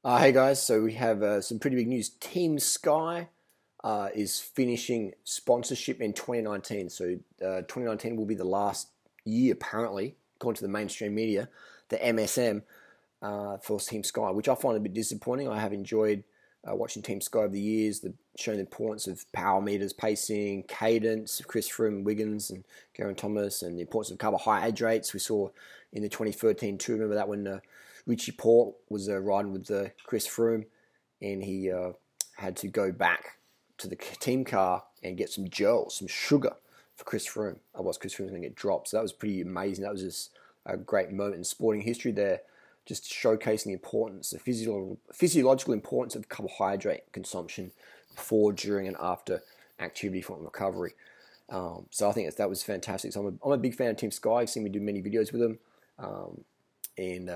Hey guys, so we have some pretty big news. Team Sky is finishing sponsorship in 2019. So 2019 will be the last year, apparently, according to the mainstream media, the MSM for Team Sky, which I find a bit disappointing. I have enjoyed watching Team Sky over the years, showing the importance of power meters, pacing, cadence, Chris Froome, Wiggins, and Geraint Thomas, and the importance of carbohydrates. We saw in the 2013 tour. Remember that when Richie Porte was riding with Chris Froome, and he had to go back to the team car and get some gels, some sugar for Chris Froome. Otherwise, Chris Froome was going to get dropped. So that was pretty amazing. That was just a great moment in sporting history there, just showcasing the importance, the physiological importance of carbohydrate consumption before, during, and after activity from recovery. So I think that was fantastic. So I'm a big fan of Team Sky. You've seen me do many videos with them. And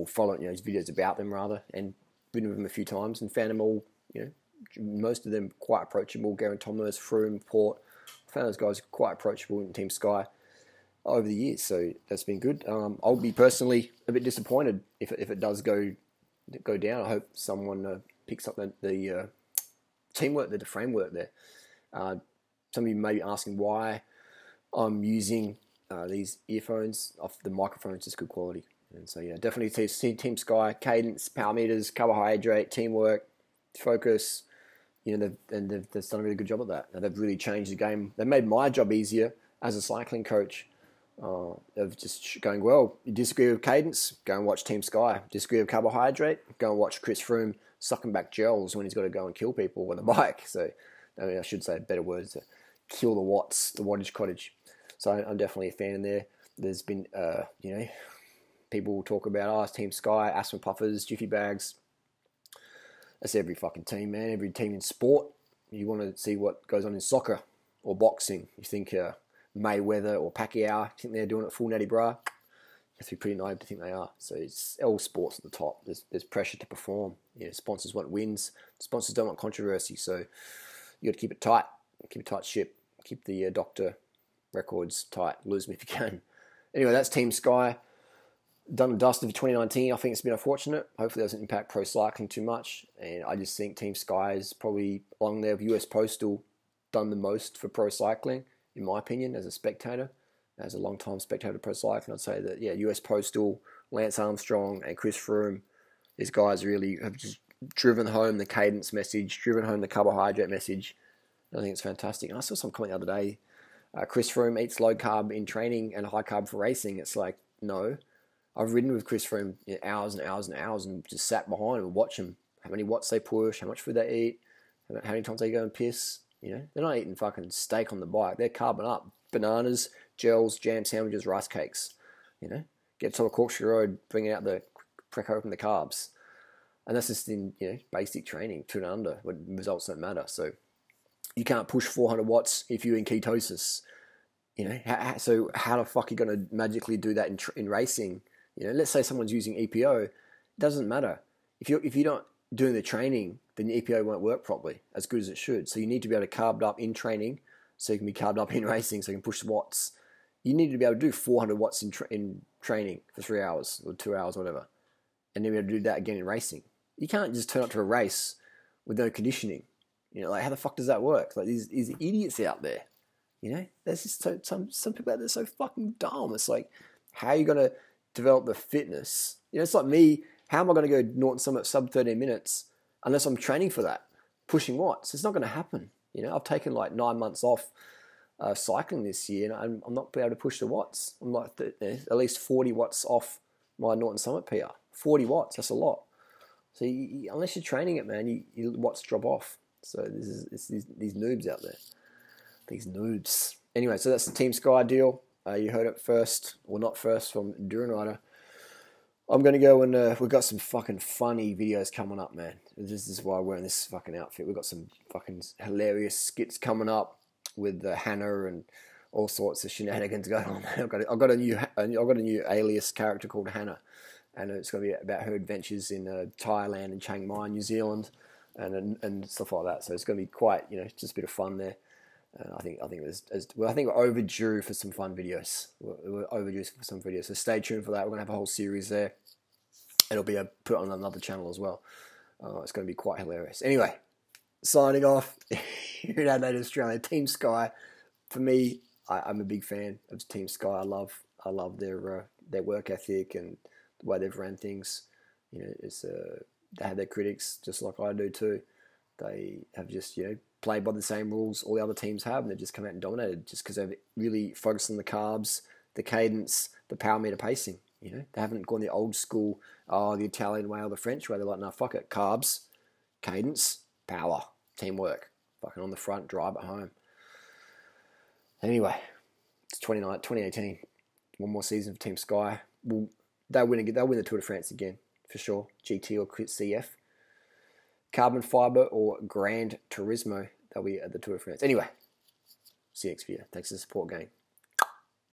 following his videos about them rather, and been with them a few times and found them all, most of them quite approachable. Geraint Thomas, Froome, Porte, I found those guys quite approachable in Team Sky over the years, so that's been good. I'll be personally a bit disappointed if it does go down. I hope someone picks up the teamwork, the framework there. Some of you may be asking why I'm using these earphones. Off the microphone's just good quality. And so, definitely Team Sky, cadence, power meters, carbohydrate, teamwork, focus. They've done a really good job at that. They've really changed the game. They made my job easier as a cycling coach. Of just going, well, you disagree with cadence, go and watch Team Sky. Disagree with carbohydrate, go and watch Chris Froome sucking back gels when he's got to go and kill people on the bike. So, I should say better words, to kill the watts, the wattage cottage. So I'm definitely a fan there. There's been, people will talk about, Team Sky, asthma puffers, jiffy bags. That's every fucking team, man. Every team in sport. You want to see what goes on in soccer or boxing. You think Mayweather or Pacquiao, you think they're doing it full natty bra? You have to be pretty naive to think they are. So it's all sports at the top. There's pressure to perform. Sponsors want wins. Sponsors don't want controversy. So you got to keep it tight. Keep a tight ship. Keep the doctor records tight. Lose them if you can. Anyway, that's Team Sky. Done and dusted for 2019. I think it's been unfortunate. Hopefully it doesn't impact pro cycling too much. And I just think Team Sky is probably, along there with US Postal, done the most for pro cycling, in my opinion, as a spectator. As a long-time spectator of pro cycling, I'd say that, US Postal, Lance Armstrong, and Chris Froome, these guys really have just driven home the cadence message, driven home the carbohydrate message. I think it's fantastic. And I saw some comment the other day, Chris Froome eats low carb in training and high carb for racing. It's like, no. I've ridden with Chris Froome hours and hours and hours and just sat behind him and watch him. How many watts they push, how much food they eat, how many times they go and piss. They're not eating fucking steak on the bike. They're carbing up. Bananas, gels, jam sandwiches, rice cakes. Get to a Corkscrew Road, bring out crack open the carbs. And that's just in, basic training, 2 and under, when results don't matter. So you can't push 400 watts if you're in ketosis. So how the fuck are you going to magically do that in racing? Let's say someone's using EPO. It doesn't matter. If you're not doing the training, then the EPO won't work properly, as good as it should. So you need to be able to carb up in training, so you can be carved up in racing, so you can push the watts. You need to be able to do 400 watts in training for 3 hours or 2 hours, whatever, and then be able to do that again in racing. You can't just turn up to a race with no conditioning. How the fuck does that work? Like these idiots out there. There's just some people out there so fucking dumb. It's like, how are you gonna develop the fitness? It's like me. How am I going to go Norton Summit sub 13 minutes unless I'm training for that, pushing watts? It's not going to happen. I've taken like 9 months off cycling this year, and I'm not able to push the watts. I'm like at least 40 watts off my Norton Summit PR. 40 watts, that's a lot. So unless you're training it, man, your watts drop off. So it's these noobs out there. These noobs. Anyway, so that's the Team Sky deal. You heard it first, or not first, from durianrider. I'm going to go and we've got some fucking funny videos coming up, man. This is why I'm wearing this fucking outfit. We've got some fucking hilarious skits coming up with Hannah and all sorts of shenanigans going on. I've got a new alias character called Hannah, and it's going to be about her adventures in Thailand and Chiang Mai, New Zealand, and stuff like that. So it's going to be quite, just a bit of fun there. I think we're overdue for some fun videos. We're overdue for some videos, so stay tuned for that. We're gonna have a whole series there. It'll be put on another channel as well. It's going to be quite hilarious. Anyway, signing off here in Adelaide, Australia. Team Sky, for me, I'm a big fan of Team Sky. I love their work ethic and the way they've ran things. You know, they have their critics just like I do too. They have just played by the same rules all the other teams have, and they've just come out and dominated just because they've really focused on the carbs, the cadence, the power meter pacing. They haven't gone the old school, the Italian way or the French way. They're like, no, fuck it, carbs, cadence, power, teamwork, fucking on the front, drive at home. Anyway, it's 2018. One more season for Team Sky. They'll win the Tour de France again for sure. GT or CF. Carbon fiber or Grand Turismo, they'll be at the Tour de France. Anyway, see you next video. Thanks for the support, gang.